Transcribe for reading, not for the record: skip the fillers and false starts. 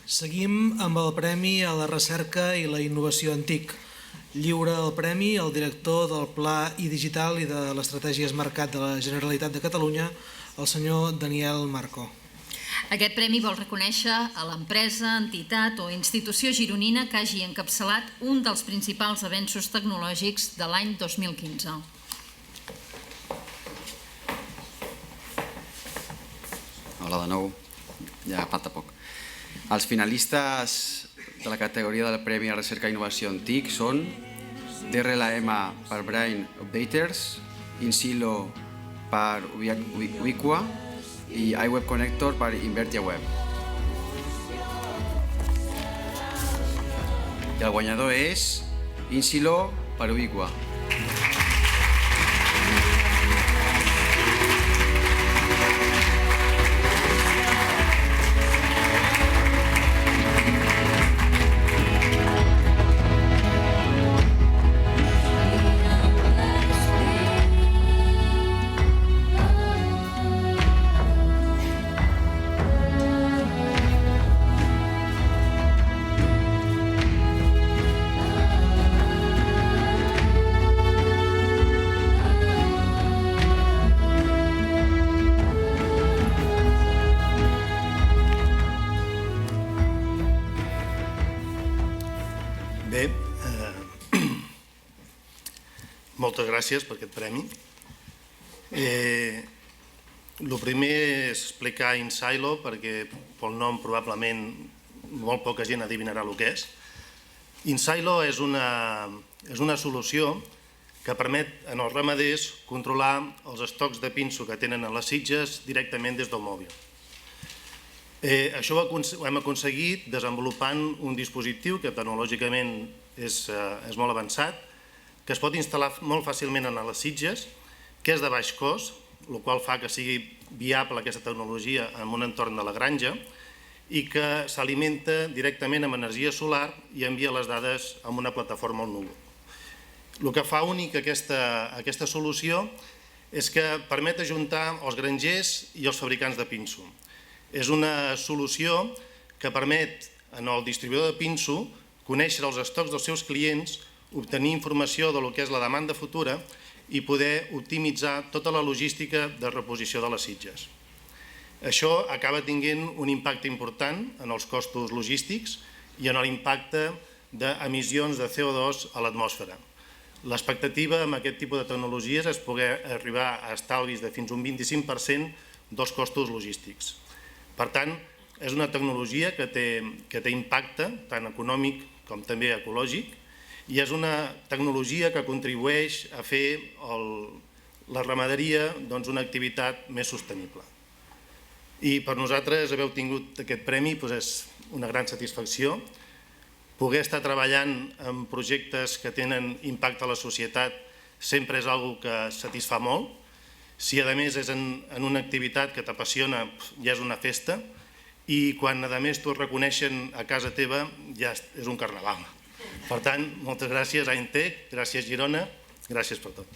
Seguim amb el Premi a la Recerca i la Innovació Antic. Lliura el premi al director del Pla i-Digital i de l'Estratègies Mercat de la Generalitat de Catalunya, el senyor Daniel Marco. Aquest premi vol reconèixer a l'empresa, entitat o institució gironina que hagi encapçalat un dels principals avenços tecnològics de l'any 2015. Hola de nou, ja falta poc. Els finalistes de la categoria del Premi a Recerca i Innovació Antic són DRLM per Brain Updaters, Insilo per Ubiqua i iWeb Connector per Invertia Web. I el guanyador és Insilo per Ubiqua. Bé, moltes gràcies per aquest premi. El primer és explicar Insilo, perquè pel nom probablement molt poca gent adivinarà el que és. Insilo és una solució que permet als ramaders controlar els estocs de pinso que tenen a les sitges directament des del mòbil. Això ho hem aconseguit desenvolupant un dispositiu que tecnològicament és molt avançat, que es pot instal·lar molt fàcilment a les sitges, que és de baix cost, el qual fa que sigui viable aquesta tecnologia en un entorn de la granja i que s'alimenta directament amb energia solar i envia les dades a una plataforma al núvol. El que fa únic aquesta solució és que permet ajuntar els grangers i els fabricants de pinso. És una solució que permet al distribuïdor de pinso conèixer els estocs dels seus clients, obtenir informació del que és la demanda futura i poder optimitzar tota la logística de reposició de les sitges. Això acaba tenint un impacte important en els costos logístics i en l'impacte d'emissions de CO2 a l'atmosfera. L'expectativa amb aquest tipus de tecnologies és poder arribar a estalvis de fins a un 25% dels costos logístics. Per tant, és una tecnologia que té impacte tant econòmic com també ecològic i és una tecnologia que contribueix a fer la ramaderia una activitat més sostenible. I per nosaltres haver obtingut aquest premi és una gran satisfacció. Poder estar treballant en projectes que tenen impacte a la societat sempre és una cosa que satisfà molt. Si a més és en una activitat que t'apassiona ja és una festa i quan a més t'ho reconeixen a casa teva ja és un carnaval. Per tant, moltes gràcies a Intec, gràcies Girona, gràcies per tot.